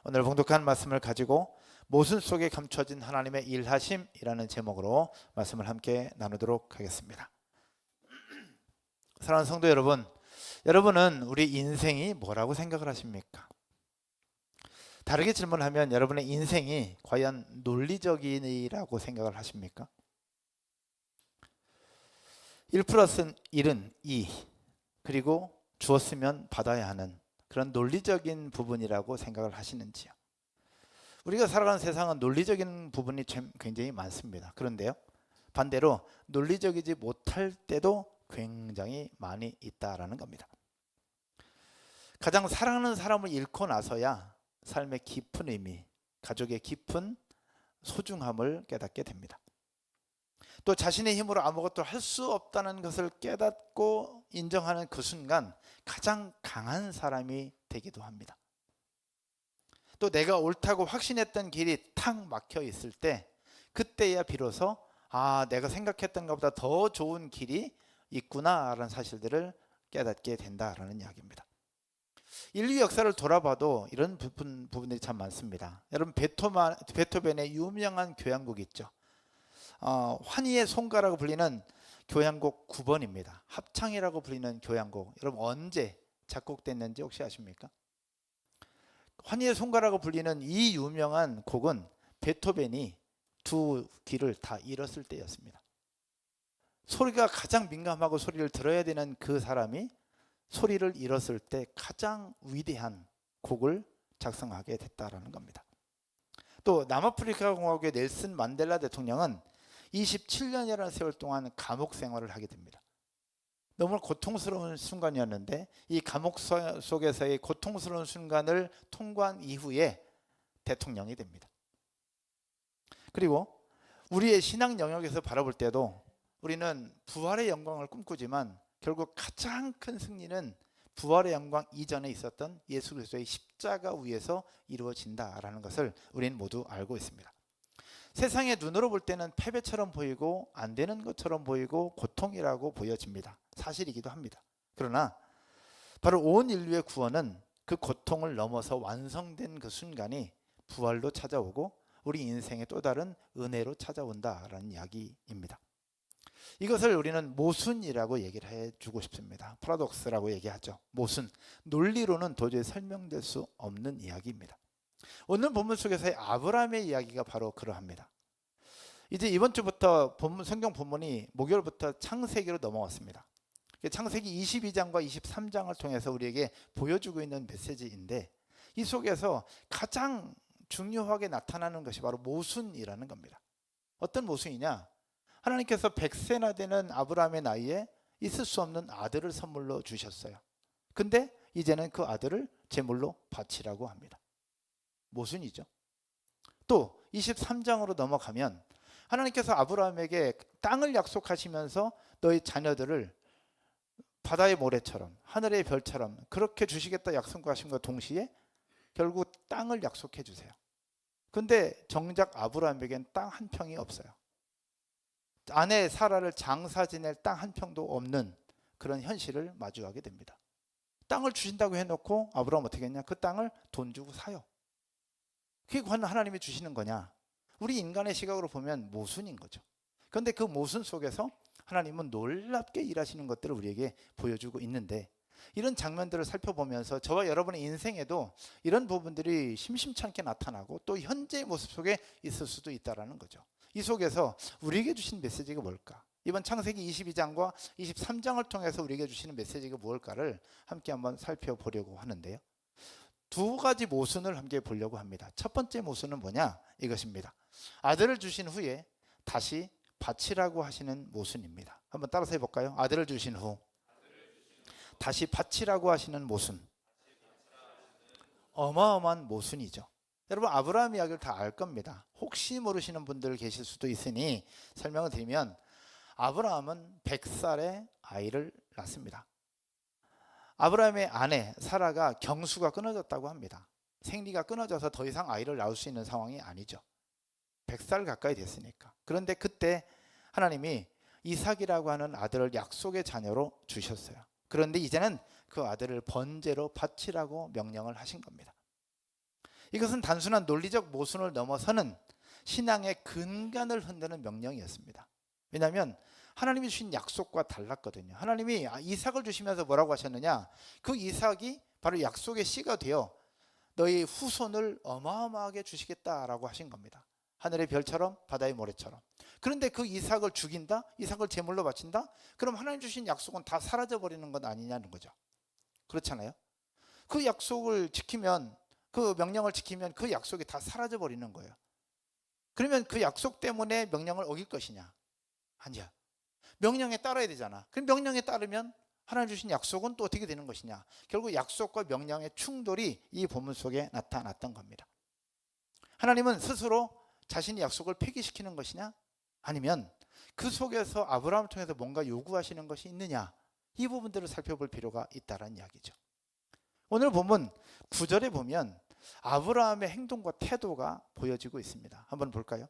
오늘 봉독한 말씀을 가지고 모순 속에 감춰진 하나님의 일하심이라는 제목으로 말씀을 함께 나누도록 하겠습니다. 사랑하는 성도 여러분, 여러분은 우리 인생이 뭐라고 생각을 하십니까? 다르게 질문하면 여러분의 인생이 과연 논리적이라고 생각을 하십니까? 1 플러스 1은 2, 그리고 주었으면 받아야 하는 그런 논리적인 부분이라고 생각을 하시는지요? 우리가 살아가는 세상은 논리적인 부분이 굉장히 많습니다. 그런데요, 반대로 논리적이지 못할 때도 굉장히 많이 있다라는 겁니다. 가장 사랑하는 사람을 잃고 나서야 삶의 깊은 의미, 가족의 깊은 소중함을 깨닫게 됩니다. 또 자신의 힘으로 아무것도 할 수 없다는 것을 깨닫고 인정하는 그 순간 가장 강한 사람이 되기도 합니다. 또 내가 옳다고 확신했던 길이 탁 막혀 있을 때, 그때야 비로소 내가 생각했던 것보다 더 좋은 길이 있구나라는 사실들을 깨닫게 된다라는 이야기입니다. 인류 역사를 돌아봐도 이런 부분들이 참 많습니다. 여러분, 베토벤의 유명한 교향곡 있죠. 환희의 송가라고 불리는 교향곡 9번입니다. 합창이라고 불리는 교향곡, 여러분 언제 작곡됐는지 혹시 아십니까? 환희의 송가라고 불리는 이 유명한 곡은 베토벤이 두 귀를 다 잃었을 때였습니다. 소리가 가장 민감하고 소리를 들어야 되는 그 사람이 소리를 잃었을 때 가장 위대한 곡을 작성하게 됐다라는 겁니다. 또 남아프리카 공화국의 넬슨 만델라 대통령은 27년이라는 세월 동안 감옥 생활을 하게 됩니다. 너무 고통스러운 순간이었는데 이 감옥 속에서의 고통스러운 순간을 통과한 이후에 대통령이 됩니다. 그리고 우리의 신앙 영역에서 바라볼 때도 우리는 부활의 영광을 꿈꾸지만 결국 가장 큰 승리는 부활의 영광 이전에 있었던 예수 그리스도의 십자가 위에서 이루어진다라는 것을 우리는 모두 알고 있습니다. 세상의 눈으로 볼 때는 패배처럼 보이고 안 되는 것처럼 보이고 고통이라고 보여집니다. 사실이기도 합니다. 그러나 바로 온 인류의 구원은 그 고통을 넘어서 완성된 그 순간이 부활로 찾아오고 우리 인생의 또 다른 은혜로 찾아온다라는 이야기입니다. 이것을 우리는 모순이라고 얘기를 해주고 싶습니다. 파라독스라고 얘기하죠. 모순, 논리로는 도저히 설명될 수 없는 이야기입니다. 오늘 본문 속에서의 아브라함의 이야기가 바로 그러합니다. 이제 이번 주부터 성경 본문이 목요일부터 창세기로 넘어왔습니다. 창세기 22장과 23장을 통해서 우리에게 보여주고 있는 메시지인데, 이 속에서 가장 중요하게 나타나는 것이 바로 모순이라는 겁니다. 어떤 모순이냐? 하나님께서 100세나 되는 아브라함의 나이에 있을 수 없는 아들을 선물로 주셨어요. 근데 이제는 그 아들을 제물로 바치라고 합니다. 모순이죠. 또 23장으로 넘어가면 하나님께서 아브라함에게 땅을 약속하시면서 너희 자녀들을 바다의 모래처럼 하늘의 별처럼 그렇게 주시겠다 약속하심과 동시에 결국 땅을 약속해 주세요. 근데 정작 아브라함에겐 땅 한 평이 없어요. 아내 사라를 장사 지낼 땅 한 평도 없는 그런 현실을 마주하게 됩니다. 땅을 주신다고 해놓고 아브라함 어떻게 했냐? 그 땅을 돈 주고 사요. 그게 하나님이 주시는 거냐? 우리 인간의 시각으로 보면 모순인 거죠. 그런데 그 모순 속에서 하나님은 놀랍게 일하시는 것들을 우리에게 보여주고 있는데, 이런 장면들을 살펴보면서 저와 여러분의 인생에도 이런 부분들이 심심찮게 나타나고 또 현재의 모습 속에 있을 수도 있다는 거죠. 이 속에서 우리에게 주신 메시지가 뭘까? 이번 창세기 22장과 23장을 통해서 우리에게 주시는 메시지가 무엇일까를 함께 한번 살펴보려고 하는데요. 두 가지 모순을 함께 보려고 합니다. 첫 번째 모순은 뭐냐? 이것입니다. 아들을 주신 후에 다시 바치라고 하시는 모순입니다. 한번 따라서 해볼까요? 아들을 주신 후 다시 바치라고 하시는 모순. 어마어마한 모순이죠. 여러분, 아브라함 이야기를 다 알 겁니다. 혹시 모르시는 분들 계실 수도 있으니 설명을 드리면, 아브라함은 100살에 아이를 낳습니다. 아브라함의 아내 사라가 경수가 끊어졌다고 합니다. 생리가 끊어져서 더 이상 아이를 낳을 수 있는 상황이 아니죠. 100살 가까이 됐으니까. 그런데 그때 하나님이 이삭이라고 하는 아들을 약속의 자녀로 주셨어요. 그런데 이제는 그 아들을 번제로 바치라고 명령을 하신 겁니다. 이것은 단순한 논리적 모순을 넘어서는 신앙의 근간을 흔드는 명령이었습니다. 왜냐하면 하나님이 주신 약속과 달랐거든요. 하나님이 이삭을 주시면서 뭐라고 하셨느냐? 그 이삭이 바로 약속의 씨가 되어 너희 후손을 어마어마하게 주시겠다라고 하신 겁니다. 하늘의 별처럼 바다의 모래처럼. 그런데 그 이삭을 죽인다? 이삭을 제물로 바친다? 그럼 하나님 주신 약속은 다 사라져 버리는 건 아니냐는 거죠. 그렇잖아요. 그 약속을 지키면, 그 명령을 지키면 그 약속이 다 사라져 버리는 거예요. 그러면 그 약속 때문에 명령을 어길 것이냐? 아니야. 명령에 따라야 되잖아. 그 명령에 따르면 하나님 주신 약속은 또 어떻게 되는 것이냐? 결국 약속과 명령의 충돌이 이 본문 속에 나타났던 겁니다. 하나님은 스스로 자신의 약속을 폐기시키는 것이냐? 아니면 그 속에서 아브라함을 통해서 뭔가 요구하시는 것이 있느냐? 이 부분들을 살펴볼 필요가 있다는 이야기죠. 오늘 본문 9절에 보면 아브라함의 행동과 태도가 보여지고 있습니다. 한번 볼까요?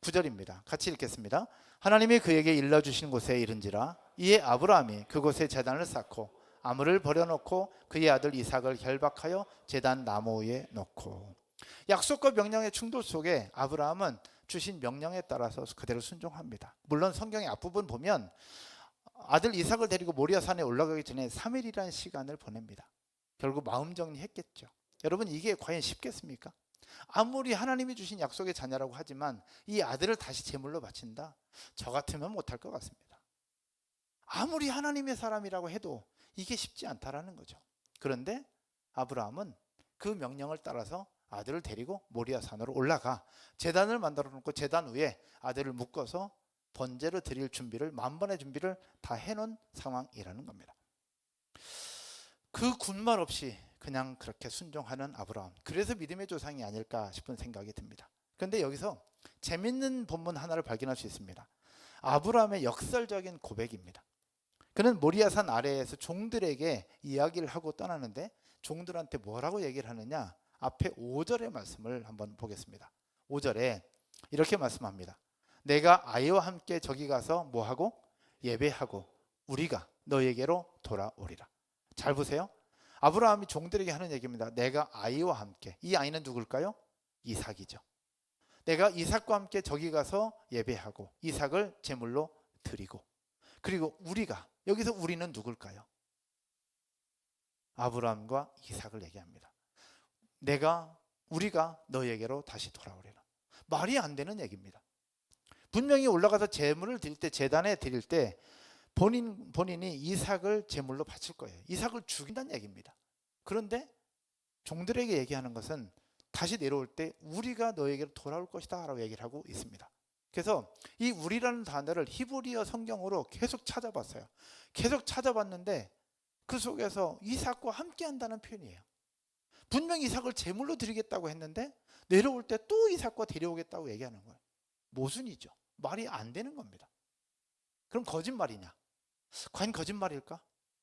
9절입니다. 같이 읽겠습니다. 하나님이 그에게 일러주신 곳에 이른지라 이에 아브라함이 그곳에 제단을 쌓고 아물을 버려놓고 그의 아들 이삭을 결박하여 제단 나무 위에 놓고. 약속과 명령의 충돌 속에 아브라함은 주신 명령에 따라서 그대로 순종합니다. 물론 성경의 앞부분 보면 아들 이삭을 데리고 모리아 산에 올라가기 전에 3일이라는 시간을 보냅니다. 결국 마음 정리했겠죠. 여러분, 이게 과연 쉽겠습니까? 아무리 하나님이 주신 약속의 자녀라고 하지만 이 아들을 다시 제물로 바친다? 저 같으면 못할 것 같습니다. 아무리 하나님의 사람이라고 해도 이게 쉽지 않다라는 거죠. 그런데 아브라함은 그 명령을 따라서 아들을 데리고 모리아 산으로 올라가 제단을 만들어 놓고 제단 위에 아들을 묶어서 번제로 드릴 준비를, 만번의 준비를 다 해놓은 상황이라는 겁니다. 그 군말 없이 그냥 그렇게 순종하는 아브라함, 그래서 믿음의 조상이 아닐까 싶은 생각이 듭니다. 그런데 여기서 재밌는 본문 하나를 발견할 수 있습니다. 아브라함의 역설적인 고백입니다. 그는 모리아산 아래에서 종들에게 이야기를 하고 떠나는데 종들한테 뭐라고 얘기를 하느냐? 앞에 5절의 말씀을 한번 보겠습니다. 5절에 이렇게 말씀합니다. 내가 아이와 함께 저기 가서 뭐하고? 예배하고 우리가 너에게로 돌아오리라. 잘 보세요. 아브라함이 종들에게 하는 얘기입니다. 내가 아이와 함께. 이 아이는 누굴까요? 이삭이죠. 내가 이삭과 함께 저기 가서 예배하고 이삭을 제물로 드리고, 그리고 우리가, 여기서 우리는 누굴까요? 아브라함과 이삭을 얘기합니다. 우리가 너에게로 다시 돌아오리라. 말이 안 되는 얘기입니다. 분명히 올라가서 제물을 드릴 때, 제단에 드릴 때 본인이 이삭을 제물로 바칠 거예요. 이삭을 죽인다는 얘기입니다. 그런데 종들에게 얘기하는 것은 다시 내려올 때 우리가 너에게로 돌아올 것이다 라고 얘기를 하고 있습니다. 그래서 이 우리라는 단어를 히브리어 성경으로 계속 찾아봤어요. 계속 찾아봤는데 그 속에서 이삭과 함께 한다는 표현이에요. 분명히 이삭을 제물로 드리겠다고 했는데 내려올 때 또 이삭과 데려오겠다고 얘기하는 거예요. 모순이죠. 말이 안 되는 겁니다. 그럼 거짓말이냐? 과연 거짓말일까?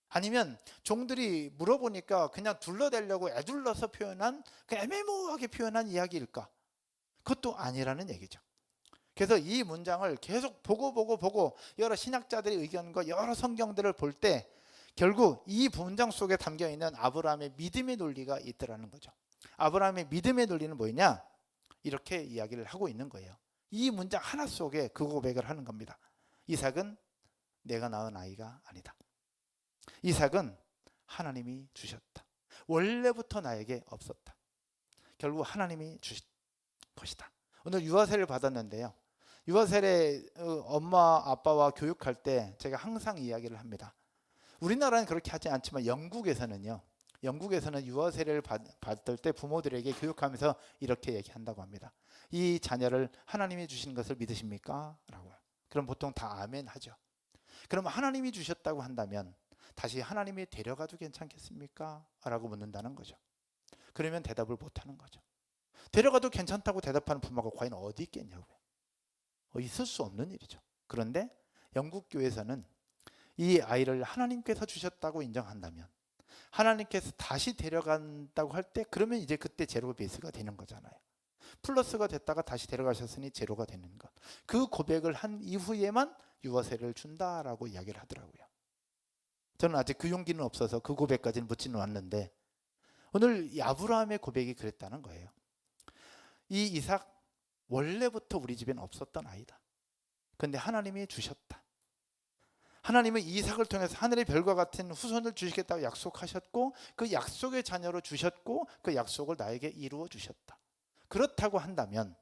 아니면 종들이 물어보니까 그냥 둘러대려고 애둘러서 표현한, 그 애매모호하게 표현한 이야기일까? 그것도 아니라는 얘기죠. 그래서 이 문장을 계속 보고 여러 신학자들의 의견과 여러 성경들을 볼 때 결국 이 문장 속에 담겨있는 아브라함의 믿음의 논리가 있더라는 거죠. 아브라함의 믿음의 논리는 뭐냐? 이렇게 이야기를 하고 있는 거예요. 이 문장 하나 속에 그 고백을 하는 겁니다. 이삭은 내가 낳은 아이가 아니다. 이삭은 하나님이 주셨다. 원래부터 나에게 없었다. 결국 하나님이 주신 것이다. 오늘 유아세를 받았는데요. 유아세례 엄마 아빠와 교육할 때 제가 항상 이야기를 합니다. 우리나라는 그렇게 하지 않지만 영국에서는 유아세례를 받을 때 부모들에게 교육하면서 이렇게 얘기한다고 합니다. 이 자녀를 하나님이 주신 것을 믿으십니까? 라고요. 그럼 보통 다 아멘 하죠. 그럼 하나님이 주셨다고 한다면 다시 하나님이 데려가도 괜찮겠습니까? 라고 묻는다는 거죠. 그러면 대답을 못하는 거죠. 데려가도 괜찮다고 대답하는 부모가 과연 어디 있겠냐고요. 있을 수 없는 일이죠. 그런데 영국 교회에서는 이 아이를 하나님께서 주셨다고 인정한다면, 하나님께서 다시 데려간다고 할 때, 그러면 이제 그때 제로 베이스가 되는 거잖아요. 플러스가 됐다가 다시 데려가셨으니 제로가 되는 것. 그 고백을 한 이후에만 유아세를 준다라고 이야기를 하더라고요. 저는 아직 그 용기는 없어서 그 고백까지는 묻지는 않는데 오늘 이 아브라함의 고백이 그랬다는 거예요. 이 이삭 원래부터 우리 집에는 없었던 아이다. 근데 하나님이 주셨다. 하나님은 이삭을 통해서 하늘의 별과 같은 후손을 주시겠다고 약속하셨고 그 약속의 자녀로 주셨고 그 약속을 나에게 이루어 주셨다. 그렇다고 한다면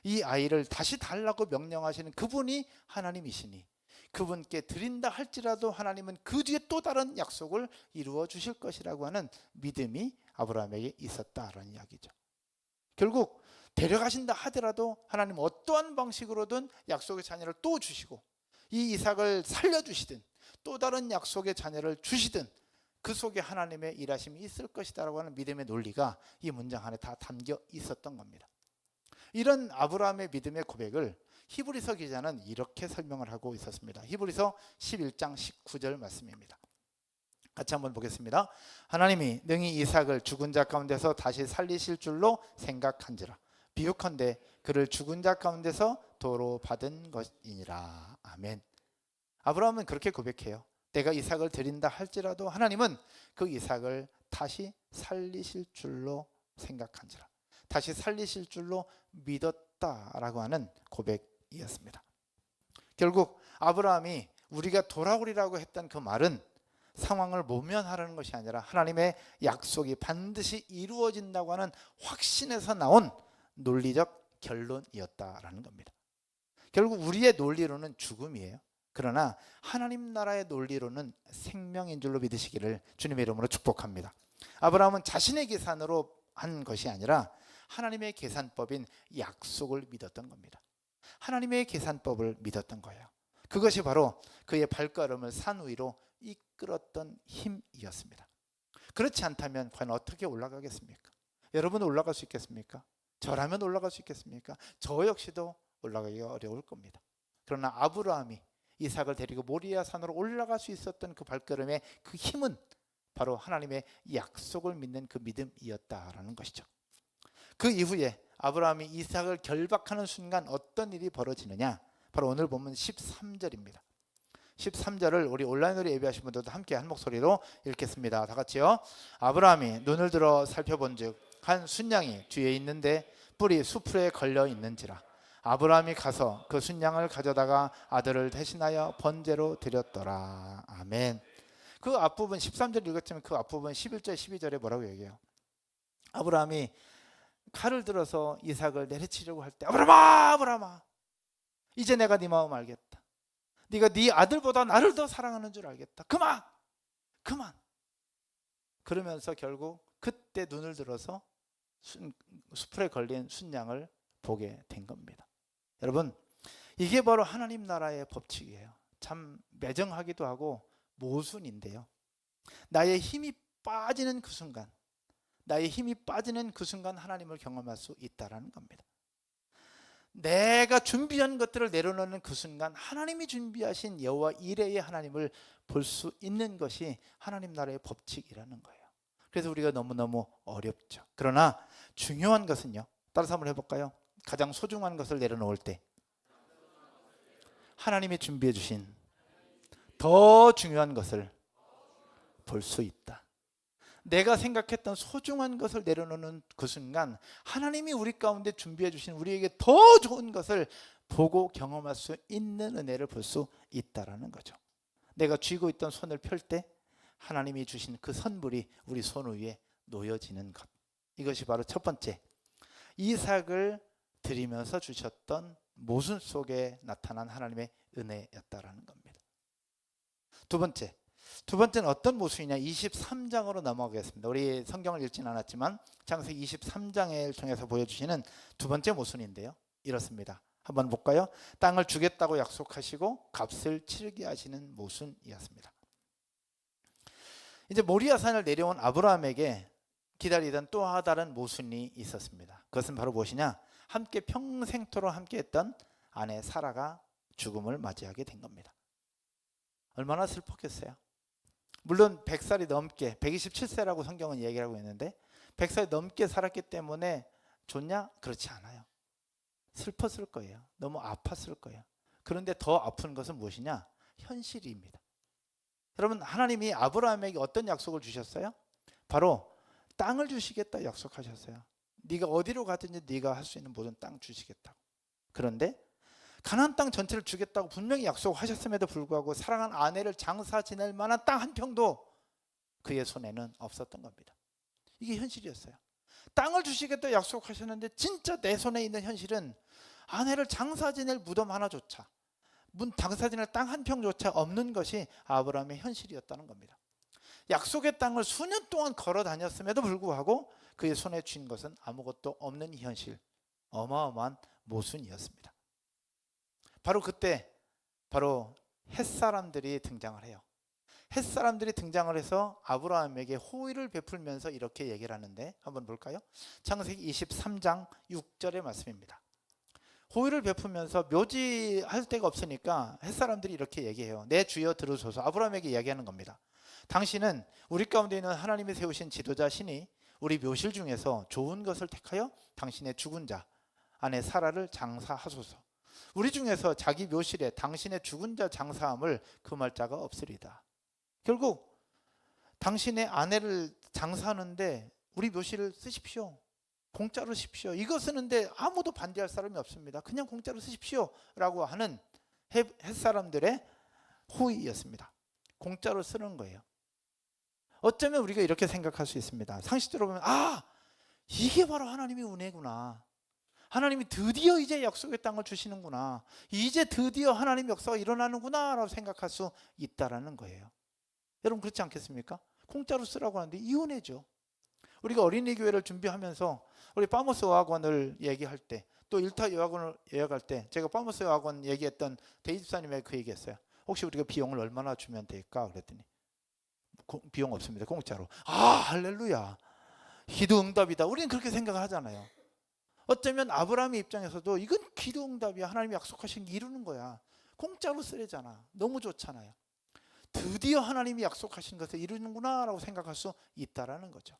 이 아이를 다시 달라고 명령하시는 그분이 하나님이시니 그분께 드린다 할지라도 하나님은 그 뒤에 또 다른 약속을 이루어 주실 것이라고 하는 믿음이 아브라함에게 있었다라는 이야기죠. 결국 데려가신다 하더라도 하나님 어떠한 방식으로든 약속의 자녀를 또 주시고 이 이삭을 살려주시든 또 다른 약속의 자녀를 주시든 그 속에 하나님의 일하심이 있을 것이다라고 하는 믿음의 논리가 이 문장 안에 다 담겨 있었던 겁니다. 이런 아브라함의 믿음의 고백을 히브리서 기자는 이렇게 설명을 하고 있었습니다. 히브리서 11장 19절 말씀입니다. 같이 한번 보겠습니다. 하나님이 능히 이삭을 죽은 자 가운데서 다시 살리실 줄로 생각한지라. 비유컨대 그를 죽은 자 가운데서 도로 받은 것이니라. 아멘. 아브라함은 그렇게 고백해요. 내가 이삭을 드린다 할지라도 하나님은 그 이삭을 다시 살리실 줄로 생각한지라. 다시 살리실 줄로 믿었다라고 하는 고백이었습니다. 결국 아브라함이 우리가 돌아오리라고 했던 그 말은 상황을 모면하라는 것이 아니라 하나님의 약속이 반드시 이루어진다고 하는 확신에서 나온 논리적 결론이었다라는 겁니다. 결국 우리의 논리로는 죽음이에요. 그러나 하나님 나라의 논리로는 생명인 줄로 믿으시기를 주님의 이름으로 축복합니다. 아브라함은 자신의 계산으로 한 것이 아니라 하나님의 계산법인 약속을 믿었던 겁니다. 하나님의 계산법을 믿었던 거예요. 그것이 바로 그의 발걸음을 산 위로 이끌었던 힘이었습니다. 그렇지 않다면 과연 어떻게 올라가겠습니까? 여러분 올라갈 수 있겠습니까? 저라면 올라갈 수 있겠습니까? 저 역시도 올라가기가 어려울 겁니다. 그러나 아브라함이 이삭을 데리고 모리아 산으로 올라갈 수 있었던 그 발걸음의 그 힘은 바로 하나님의 약속을 믿는 그 믿음이었다라는 것이죠. 그 이후에 아브라함이 이삭을 결박하는 순간 어떤 일이 벌어지느냐? 바로 오늘 보면 13절입니다. 13절을 우리 온라인으로 예배하신 분들도 함께 한 목소리로 읽겠습니다. 다 같이요. 아브라함이 눈을 들어 살펴본즉 한 순양이 뒤에 있는데 뿔이 수풀에 걸려 있는지라. 아브라함이 가서 그 순양을 가져다가 아들을 대신하여 번제로 드렸더라. 아멘. 그 앞부분 13절 읽었지만 그 앞부분 11절 12절에 뭐라고 얘기해요? 아브라함이 칼을 들어서 이삭을 내리치려고 할 때 아브라함아 아브라함아 이제 내가 네 마음 알겠다. 네가 네 아들보다 나를 더 사랑하는 줄 알겠다. 그만 그러면서 결국 그때 눈을 들어서 수풀에 걸린 순양을 보게 된 겁니다. 여러분 이게 바로 하나님 나라의 법칙이에요. 참 매정하기도 하고 모순인데요. 나의 힘이 빠지는 그 순간 하나님을 경험할 수 있다라는 겁니다. 내가 준비한 것들을 내려놓는 그 순간 하나님이 준비하신 여호와 이레의 하나님을 볼 수 있는 것이 하나님 나라의 법칙이라는 거예요. 그래서 우리가 너무너무 어렵죠. 그러나 중요한 것은요. 따라서 한번 해볼까요? 가장 소중한 것을 내려놓을 때 하나님이 준비해 주신 더 중요한 것을 볼 수 있다. 내가 생각했던 소중한 것을 내려놓는 그 순간 하나님이 우리 가운데 준비해 주신 우리에게 더 좋은 것을 보고 경험할 수 있는 은혜를 볼 수 있다라는 거죠. 내가 쥐고 있던 손을 펼 때 하나님이 주신 그 선물이 우리 손 위에 놓여지는 것. 이것이 바로 첫 번째 이삭을 드리면서 주셨던 모순 속에 나타난 하나님의 은혜였다라는 겁니다. 두 번째는 어떤 모순이냐? 23장으로 넘어가겠습니다. 우리 성경을 읽지는 않았지만 창세기 23장을 통해서 보여주시는 두 번째 모순인데요. 이렇습니다. 한번 볼까요? 땅을 주겠다고 약속하시고 값을 치르게 하시는 모순이었습니다. 이제 모리아산을 내려온 아브라함에게 기다리던 또 다른 모순이 있었습니다. 그것은 바로 무엇이냐? 함께 평생토록 함께했던 아내 사라가 죽음을 맞이하게 된 겁니다. 얼마나 슬펐겠어요? 물론 100살이 넘게 127세라고 성경은 얘기를 하고 있는데 100살이 넘게 살았기 때문에 좋냐? 그렇지 않아요. 슬펐을 거예요. 너무 아팠을 거예요. 그런데 더 아픈 것은 무엇이냐? 현실입니다. 여러분 하나님이 아브라함에게 어떤 약속을 주셨어요? 바로 땅을 주시겠다 약속하셨어요. 네가 어디로 가든지 네가 할 수 있는 모든 땅 주시겠다고. 그런데 가나안 땅 전체를 주겠다고 분명히 약속하셨음에도 불구하고 사랑하는 아내를 장사 지낼 만한 땅 한 평도 그의 손에는 없었던 겁니다. 이게 현실이었어요. 땅을 주시겠다 약속하셨는데 진짜 내 손에 있는 현실은 아내를 장사 지낼 무덤 하나조차, 장사 지낼 땅 한 평조차 없는 것이 아브라함의 현실이었다는 겁니다. 약속의 땅을 수년 동안 걸어 다녔음에도 불구하고 그의 손에 쥔 것은 아무것도 없는 이 현실, 어마어마한 모순이었습니다. 바로 그때 바로 햇사람들이 등장을 해요. 햇사람들이 등장을 해서 아브라함에게 호의를 베풀면서 이렇게 얘기를 하는데 한번 볼까요? 창세기 23장 6절의 말씀입니다. 호의를 베풀면서 묘지할 데가 없으니까 햇사람들이 이렇게 얘기해요. 내 주여 들으소서. 아브라함에게 이야기하는 겁니다. 당신은 우리 가운데 있는 하나님이 세우신 지도자 신이 우리 묘실 중에서 좋은 것을 택하여 당신의 죽은 자 아내 사라를 장사하소서. 우리 중에서 자기 묘실에 당신의 죽은 자 장사함을 금할 자가 없으리다. 결국 당신의 아내를 장사하는데 우리 묘실을 쓰십시오. 공짜로 쓰십시오. 이거 쓰는데 아무도 반대할 사람이 없습니다. 그냥 공짜로 쓰십시오 라고 하는 햇사람들의 호의였습니다. 공짜로 쓰는 거예요. 어쩌면 우리가 이렇게 생각할 수 있습니다. 상식적으로 보면 이게 바로 하나님의 은혜구나. 하나님이 드디어 이제 약속의 땅을 주시는구나. 이제 드디어 하나님의 역사가 일어나는구나 라고 생각할 수 있다라는 거예요. 여러분 그렇지 않겠습니까? 공짜로 쓰라고 하는데 이 은혜죠. 우리가 어린이 교회를 준비하면서 우리 파모스 여학원을 얘기할 때, 또 일타 여학원을 예약할 때 제가 파모스 여학원 얘기했던 데이 집사님에게 그 얘기했어요. 혹시 우리가 비용을 얼마나 주면 될까? 그랬더니 비용 없습니다. 공짜로. 할렐루야. 기도 응답이다. 우리는 그렇게 생각을 하잖아요. 어쩌면 아브라함의 입장에서도 이건 기도 응답이야. 하나님이 약속하신 게 이루는 거야. 공짜로 쓰래잖아. 너무 좋잖아요. 드디어 하나님이 약속하신 것을 이루는구나 라고 생각할 수 있다라는 거죠.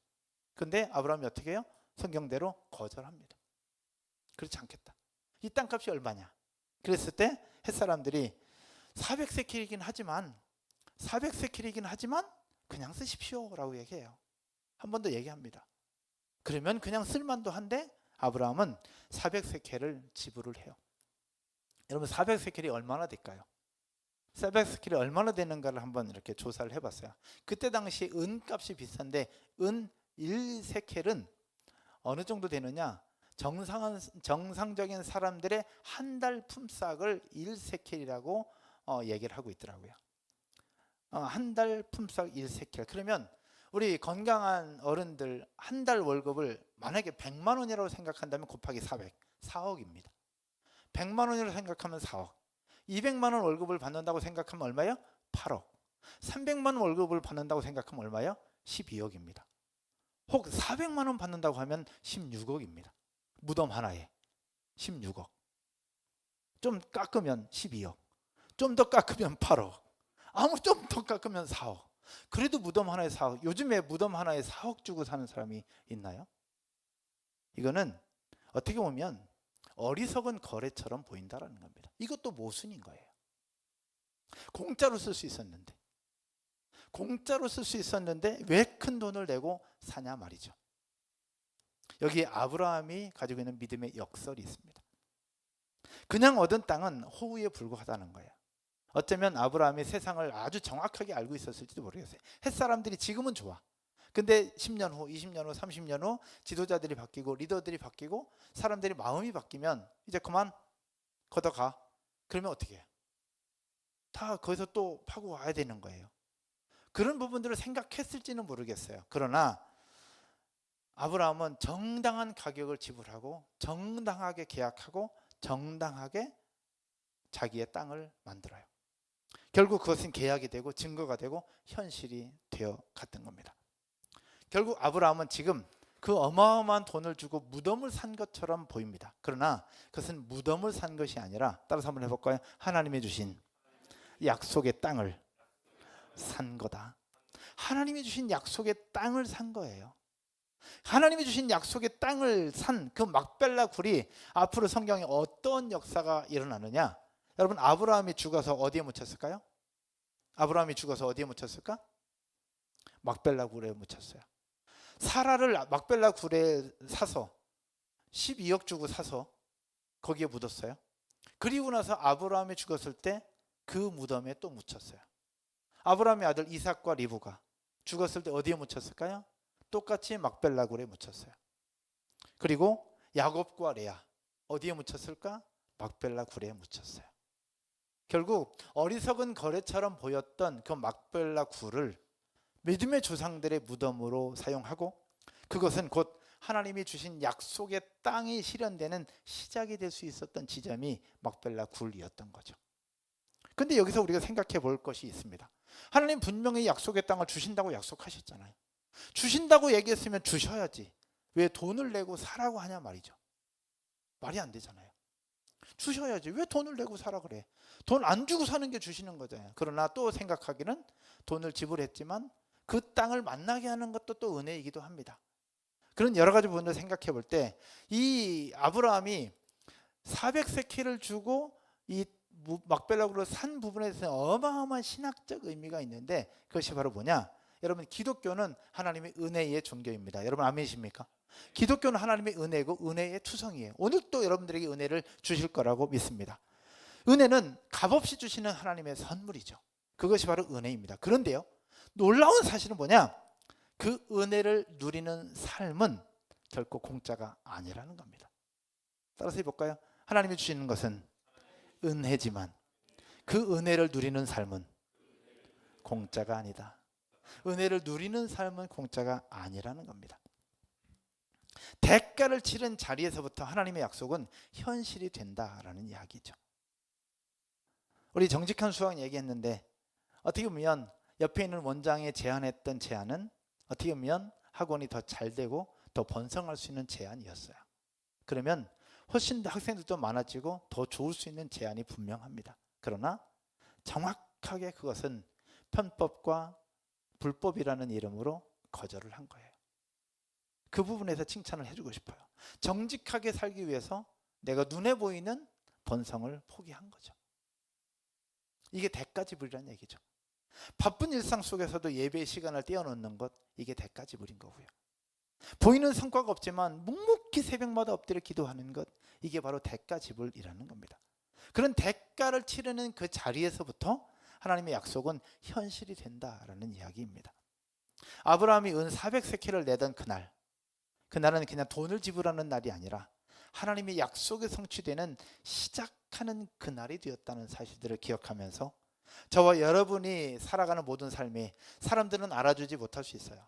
근데 아브라함이 어떻게 해요? 성경대로 거절합니다. 그렇지 않겠다. 이 땅값이 얼마냐? 그랬을 때 햇사람들이 400세켈이긴 하지만 그냥 쓰십시오 라고 얘기해요. 한 번 더 얘기합니다. 그러면 그냥 쓸만도 한데 아브라함은 400세켈을 지불을 해요. 여러분 400세켈이 얼마나 될까요? 400세켈이 얼마나 되는가를 한번 이렇게 조사를 해봤어요. 그때 당시 은값이 비싼데 은 1세켈은 어느 정도 되느냐? 정상적인 사람들의 한 달 품삯을 1세켈이라고 얘기를 하고 있더라고요. 한 달 품삯 1세켈. 그러면 우리 건강한 어른들 한 달 월급을 만약에 100만 원이라고 생각한다면 곱하기 400, 4억입니다. 100만 원이라고 생각하면 4억. 200만 원 월급을 받는다고 생각하면 얼마예요? 8억. 300만 원 월급을 받는다고 생각하면 얼마예요? 12억입니다. 혹 400만 원 받는다고 하면 16억입니다. 무덤 하나에 16억. 좀 깎으면 12억. 좀 더 깎으면 8억. 좀 더 깎으면 4억. 그래도 무덤 하나에 4억. 요즘에 무덤 하나에 4억 주고 사는 사람이 있나요? 이거는 어떻게 보면 어리석은 거래처럼 보인다라는 겁니다. 이것도 모순인 거예요. 공짜로 쓸 수 있었는데 왜 큰 돈을 내고 사냐 말이죠. 여기 아브라함이 가지고 있는 믿음의 역설이 있습니다. 그냥 얻은 땅은 호우에 불과하다는 거예요. 어쩌면 아브라함이 세상을 아주 정확하게 알고 있었을지도 모르겠어요. 햇사람들이 지금은 좋아. 근데 10년 후, 20년 후, 30년 후 지도자들이 바뀌고 리더들이 바뀌고 사람들이 마음이 바뀌면 이제 그만 걷어가. 그러면 어떻게 해요? 다 거기서 또 파고 와야 되는 거예요. 그런 부분들을 생각했을지는 모르겠어요. 그러나 아브라함은 정당한 가격을 지불하고 정당하게 계약하고 정당하게 자기의 땅을 만들어요. 결국 그것은 계약이 되고 증거가 되고 현실이 되어 갔던 겁니다. 결국 아브라함은 지금 그 어마어마한 돈을 주고 무덤을 산 것처럼 보입니다. 그러나 그것은 무덤을 산 것이 아니라, 따라서 한번 해볼까요? 하나님이 주신 약속의 땅을 산 거다. 하나님이 주신 약속의 땅을 산 거예요. 하나님이 주신 약속의 땅을 산 그 막벨라 굴이 앞으로 성경에 어떤 역사가 일어나느냐? 여러분, 아브라함이 죽어서 어디에 묻혔을까요? 아브라함이 죽어서 어디에 묻혔을까? 막벨라 굴에 묻혔어요. 사라를 막벨라 굴에 사서 12억 주고 사서 거기에 묻었어요. 그리고 나서 아브라함이 죽었을 때 그 무덤에 또 묻혔어요. 아브라함의 아들 이삭과 리브가 죽었을 때 어디에 묻혔을까요? 똑같이 막벨라 굴에 묻혔어요. 그리고 야곱과 레아 어디에 묻혔을까? 막벨라 굴에 묻혔어요. 결국 어리석은 거래처럼 보였던 그 막벨라 굴을 믿음의 조상들의 무덤으로 사용하고, 그것은 곧 하나님이 주신 약속의 땅이 실현되는 시작이 될 수 있었던 지점이 막벨라 굴이었던 거죠. 근데 여기서 우리가 생각해 볼 것이 있습니다. 하나님 분명히 약속의 땅을 주신다고 약속하셨잖아요. 주신다고 얘기했으면 주셔야지 왜 돈을 내고 사라고 하냐 말이죠. 말이 안 되잖아요. 주셔야지 왜 돈을 내고 사라 그래. 돈 안 주고 사는 게 주시는 거잖아요. 그러나 또 생각하기는 돈을 지불했지만 그 땅을 만나게 하는 것도 또 은혜이기도 합니다. 그런 여러 가지 부분을 생각해 볼 때 이 아브라함이 400세켈을 주고 이 막벨라굴을 산 부분에서 어마어마한 신학적 의미가 있는데, 그것이 바로 뭐냐? 여러분, 기독교는 하나님의 은혜의 종교입니다. 여러분 아멘이십니까? 기독교는 하나님의 은혜고 은혜의 투성이에요. 오늘 또 여러분들에게 은혜를 주실 거라고 믿습니다. 은혜는 값없이 주시는 하나님의 선물이죠. 그것이 바로 은혜입니다. 그런데요, 놀라운 사실은 뭐냐? 그 은혜를 누리는 삶은 결코 공짜가 아니라는 겁니다. 따라서 해볼까요? 하나님이 주시는 것은 은혜지만 그 은혜를 누리는 삶은 공짜가 아니다. 은혜를 누리는 삶은 공짜가 아니라는 겁니다. 대가를 치른 자리에서부터 하나님의 약속은 현실이 된다라는 이야기죠. 우리 정직한 수학 얘기했는데, 어떻게 보면 옆에 있는 원장이 제안했던 제안은 어떻게 보면 학원이 더 잘 되고 더 번성할 수 있는 제안이었어요. 그러면 훨씬 더 학생들도 많아지고 더 좋을 수 있는 제안이 분명합니다. 그러나 정확하게 그것은 편법과 불법이라는 이름으로 거절을 한 거예요. 그 부분에서 칭찬을 해주고 싶어요. 정직하게 살기 위해서 내가 눈에 보이는 번성을 포기한 거죠. 이게 대가지불이라는 얘기죠. 바쁜 일상 속에서도 예배의 시간을 떼어놓는 것, 이게 대가지불인 거고요. 보이는 성과가 없지만 묵묵히 새벽마다 엎드려 기도하는 것, 이게 바로 대가지불이라는 겁니다. 그런 대가를 치르는 그 자리에서부터 하나님의 약속은 현실이 된다라는 이야기입니다. 아브라함이 은 400세켈을 내던 그날은 그냥 돈을 지불하는 날이 아니라 하나님의 약속이 성취되는 시작하는 그날이 되었다는 사실들을 기억하면서 저와 여러분이 살아가는 모든 삶이 사람들은 알아주지 못할 수 있어요.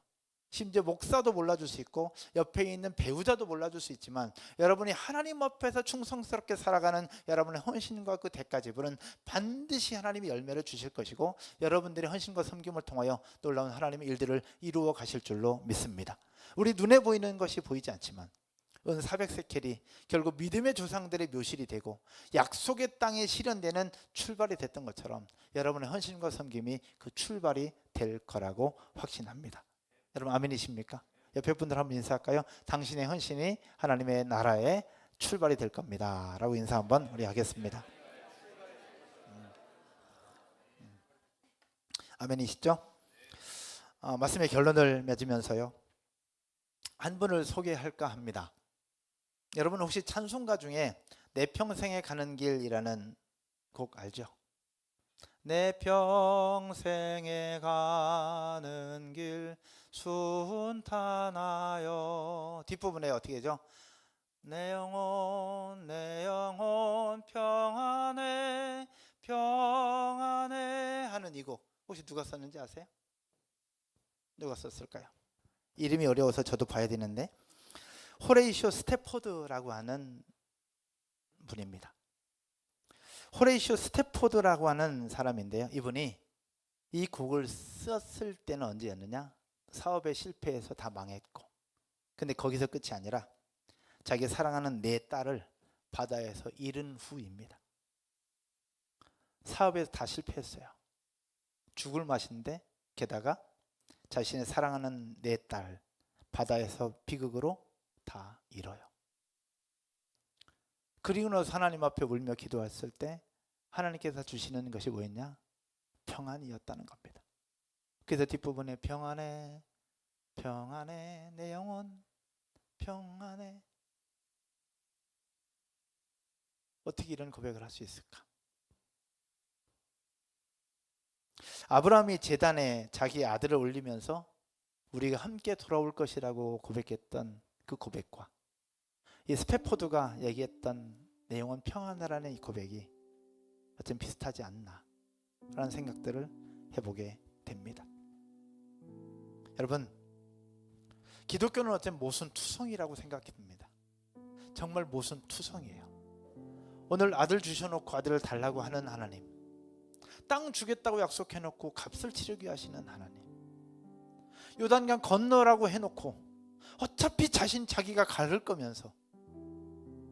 심지어 목사도 몰라줄 수 있고 옆에 있는 배우자도 몰라줄 수 있지만, 여러분이 하나님 앞에서 충성스럽게 살아가는 여러분의 헌신과 그 대가 지불은 반드시 하나님이 열매를 주실 것이고, 여러분들의 헌신과 섬김을 통하여 놀라운 하나님의 일들을 이루어 가실 줄로 믿습니다. 우리 눈에 보이는 것이 보이지 않지만 은 400세켈이 결국 믿음의 조상들의 묘실이 되고 약속의 땅에 실현되는 출발이 됐던 것처럼 여러분의 헌신과 섬김이 그 출발이 될 거라고 확신합니다. 여러분 아멘이십니까? 옆에 분들 한번 인사할까요? 당신의 헌신이 하나님의 나라의 출발이 될 겁니다 라고 인사 한번 우리 하겠습니다. 아멘이시죠? 말씀의 결론을 맺으면서요, 한 분을 소개할까 합니다. 여러분 혹시 찬송가 중에 내 평생에 가는 길이라는 곡 알죠? 내 평생에 가는 길 순탄하여, 뒷부분에 어떻게 하죠? 내 영혼 평안해 평안해 하는 이 곡 혹시 누가 썼는지 아세요? 누가 썼을까요? 이름이 어려워서 저도 봐야 되는데 호레이쇼 스태포드라고 하는 분입니다. 호레이쇼 스태포드라고 하는 사람인데요, 이분이 이 곡을 썼을 때는 언제였느냐? 사업에 실패해서 다 망했고, 근데 거기서 끝이 아니라 자기 사랑하는 네 딸을 바다에서 잃은 후입니다. 사업에서 다 실패했어요. 죽을 맛인데 게다가 자신의 사랑하는 네 딸 바다에서 비극으로 다 잃어요. 그리고 나서 하나님 앞에 울며 기도했을 때 하나님께서 주시는 것이 뭐였냐? 평안이었다는 겁니다. 그래서 뒷부분에 평안해 평안해 내 영혼 평안해. 어떻게 이런 고백을 할 수 있을까? 아브라함이 제단에 자기 아들을 올리면서 우리가 함께 돌아올 것이라고 고백했던 그 고백과 이 스패포드가 얘기했던 내 영혼 평안하라는 이 고백이 어쩜 비슷하지 않나 라는 생각들을 해보게 됩니다. 여러분, 기독교는 어쩜 모순투성이라고 생각이 듭니다. 정말 모순투성이에요. 오늘 아들 주셔놓고 아들을 달라고 하는 하나님, 땅 주겠다고 약속해놓고 값을 치르게 하시는 하나님, 요단강 건너라고 해놓고 어차피 자기가 가를 거면서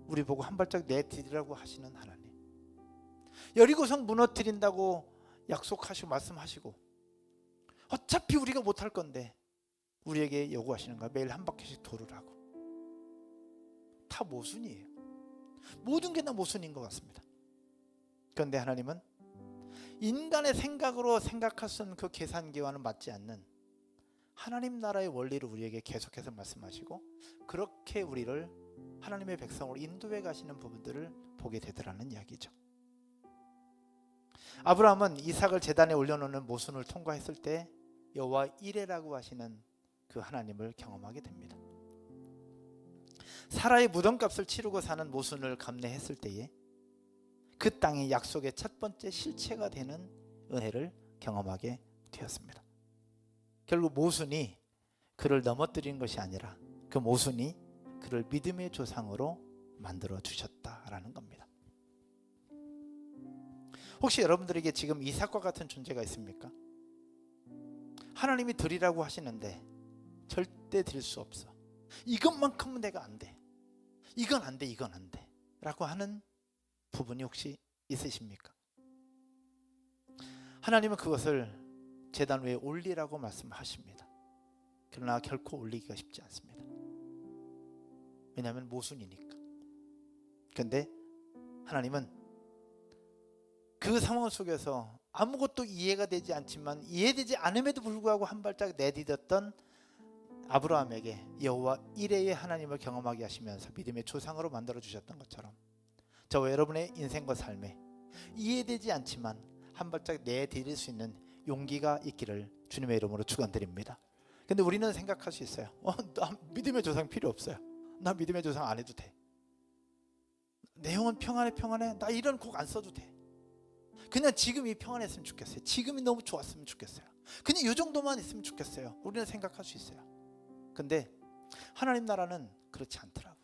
우리 보고 한 발짝 내디디라고 하시는 하나님, 여리고성 무너뜨린다고 약속하시고 말씀하시고 어차피 우리가 못할 건데 우리에게 요구하시는 거야. 매일 한 바퀴씩 돌으라고. 다 모순이에요. 모든 게 다 모순인 것 같습니다. 그런데 하나님은 인간의 생각으로 생각할 수 있는 그 계산기와는 맞지 않는 하나님 나라의 원리를 우리에게 계속해서 말씀하시고 그렇게 우리를 하나님의 백성으로 인도해 가시는 부분들을 보게 되더라는 이야기죠. 아브라함은 이삭을 제단에 올려놓는 모순을 통과했을 때 여호와 이레라고 하시는 그 하나님을 경험하게 됩니다. 사라의 무덤값을 치르고 사는 모순을 감내했을 때에 그 땅이 약속의 첫 번째 실체가 되는 은혜를 경험하게 되었습니다. 결국 모순이 그를 넘어뜨린 것이 아니라 그 모순이 그를 믿음의 조상으로 만들어 주셨다라는 겁니다. 혹시 여러분들에게 지금 이삭과 같은 존재가 있습니까? 하나님이 드리라고 하시는데 절대 드릴 수 없어. 이것만큼은 내가 안 돼. 이건 안 돼, 이건 안 돼. 라고 하는 부분이 혹시 있으십니까? 하나님은 그것을 제단 위에 올리라고 말씀하십니다. 그러나 결코 올리기가 쉽지 않습니다. 왜냐하면 모순이니까. 그런데 하나님은 그 상황 속에서 아무것도 이해가 되지 않지만 이해되지 않음에도 불구하고 한 발짝 내디뎠던 아브라함에게 여호와 이레의 하나님을 경험하게 하시면서 믿음의 조상으로 만들어 주셨던 것처럼 저와 여러분의 인생과 삶에 이해되지 않지만 한 발짝 내디딜 수 있는 용기가 있기를 주님의 이름으로 축원드립니다. 근데 우리는 생각할 수 있어요. 나 믿음의 조상 필요 없어요. 나 믿음의 조상 안 해도 돼. 내 영혼 평안해. 나 이런 곡 안 써도 돼. 그냥 지금이 평안했으면 좋겠어요. 지금이 너무 좋았으면 좋겠어요. 그냥 이 정도만 있으면 좋겠어요. 우리는 생각할 수 있어요. 근데 하나님 나라는 그렇지 않더라고요.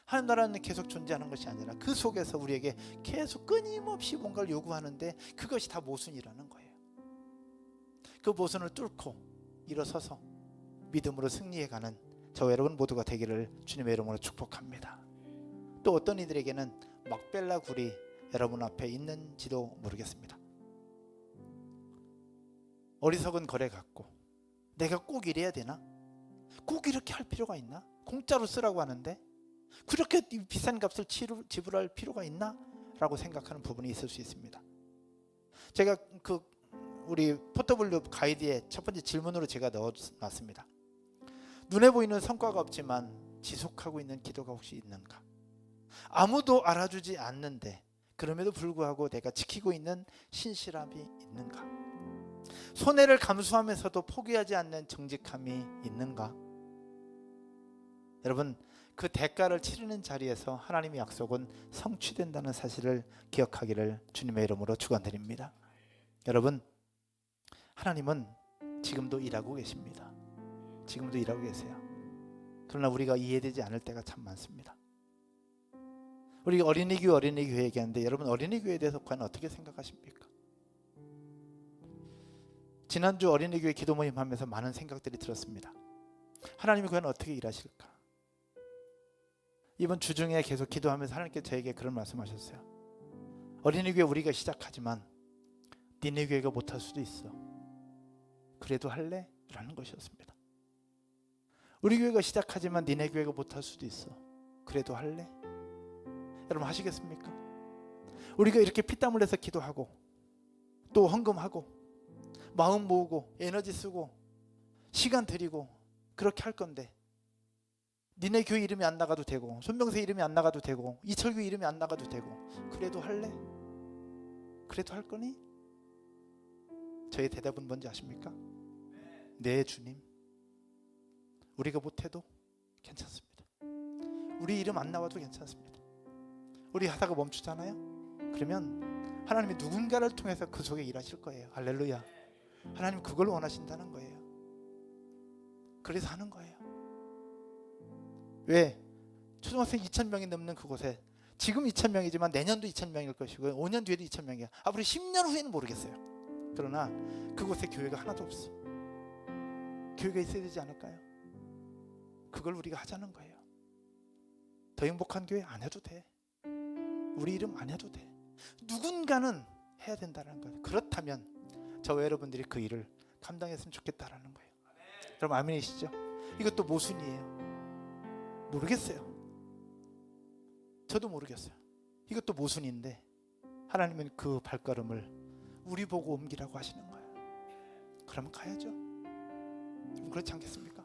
하나님 나라는 계속 존재하는 것이 아니라 그 속에서 우리에게 계속 끊임없이 뭔가를 요구하는데 그것이 다 모순이라는 거예요. 그 모순을 뚫고 일어서서 믿음으로 승리해가는 저와 여러분 모두가 되기를 주님의 이름으로 축복합니다. 또 어떤 이들에게는 막벨라 굴이 여러분 앞에 있는지도 모르겠습니다. 어리석은 거래 같고 내가 꼭 이래야 되나? 꼭 이렇게 할 필요가 있나? 공짜로 쓰라고 하는데 그렇게 비싼 값을 지불할 필요가 있나? 라고 생각하는 부분이 있을 수 있습니다. 제가 우리 포터블루 가이드에 첫 번째 질문으로 제가 넣어놨습니다. 눈에 보이는 성과가 없지만 지속하고 있는 기도가 혹시 있는가? 아무도 알아주지 않는데 그럼에도 불구하고 내가 지키고 있는 신실함이 있는가? 손해를 감수하면서도 포기하지 않는 정직함이 있는가? 여러분, 그 대가를 치르는 자리에서 하나님의 약속은 성취된다는 사실을 기억하기를 주님의 이름으로 축원드립니다. 여러분, 하나님은 지금도 일하고 계십니다. 지금도 일하고 계세요. 그러나 우리가 이해되지 않을 때가 참 많습니다. 우리 어린이 교회 얘기하는데 여러분 어린이 교회에 대해서 과연 어떻게 생각하십니까? 지난주 어린이 교회 기도 모임 하면서 많은 생각들이 들었습니다. 하나님이 과연 어떻게 일하실까? 이번 주 중에 계속 기도하면서 하나님께 저에게 그런 말씀하셨어요. 어린이 교회 우리가 시작하지만 니네 교회가 못할 수도 있어. 그래도 할래? 라는 것이었습니다. 우리 교회가 시작하지만 니네 교회가 못할 수도 있어. 그래도 할래? 여러분 하시겠습니까? 우리가 이렇게 피땀 흘려서 기도하고 또 헌금하고 마음 모으고 에너지 쓰고 시간 들이고 그렇게 할 건데 니네 교회 이름이 안 나가도 되고 손병세 이름이 안 나가도 되고 이철규 이름이 안 나가도 되고 그래도 할래? 그래도 할 거니? 저의 대답은 뭔지 아십니까? 네 주님, 우리가 못해도 괜찮습니다. 우리 이름 안 나와도 괜찮습니다. 우리 하다가 멈추잖아요. 그러면 하나님이 누군가를 통해서 그 속에 일하실 거예요. 할렐루야. 하나님 그걸 원하신다는 거예요. 그래서 하는 거예요. 왜? 초등학생 2,000명이 넘는 그곳에 지금 2,000명이지만 내년도 2,000명일 것이고 5년 뒤에도 2,000명이야. 앞으로 10년 후에는 모르겠어요. 그러나 그곳에 교회가 하나도 없어. 교회가 있어야 되지 않을까요? 그걸 우리가 하자는 거예요. 더 행복한 교회 안 해도 돼. 우리 이름 안 해도 돼. 누군가는 해야 된다는 거예요. 그렇다면 저와 여러분들이 그 일을 감당했으면 좋겠다라는 거예요. 여러분 아멘이시죠? 이것도 모순이에요. 모르겠어요. 저도 모르겠어요. 이것도 모순인데 하나님은 그 발걸음을 우리 보고 옮기라고 하시는 거예요. 그러면 가야죠. 그렇지 않겠습니까?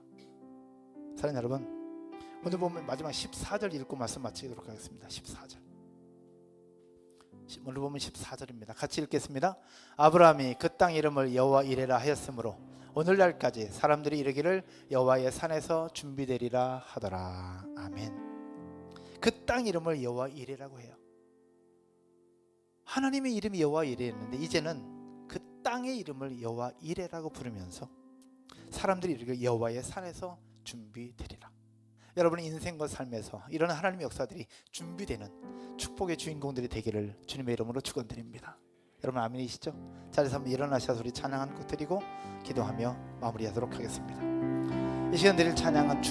사랑하는 여러분, 오늘 보면 마지막 14절 읽고 말씀 마치도록 하겠습니다. 14절. 오늘 보면 14절입니다. 같이 읽겠습니다. 아브라함이 그 땅 이름을 여호와 이레라 하였으므로 오늘날까지 사람들이 이르기를 여호와의 산에서 준비되리라 하더라. 아멘. 그 땅 이름을 여호와 이레라고 해요. 하나님의 이름이 여호와 이레였는데 이제는 그 땅의 이름을 여호와 이레라고 부르면서 사람들이 이르기를 여호와의 산에서 준비되리라. 여러분의 인생과 삶에서 이런 하나님의 역사들이 준비되는 축복의 주인공들이 되기를 주님의 이름으로 축원드립니다. 여러분 아멘이시죠? 자리에서 한번 일어나셔서 우리 찬양 한 곡 드리고 기도하며 마무리하도록 하겠습니다. 이 시간 드릴 찬양은 주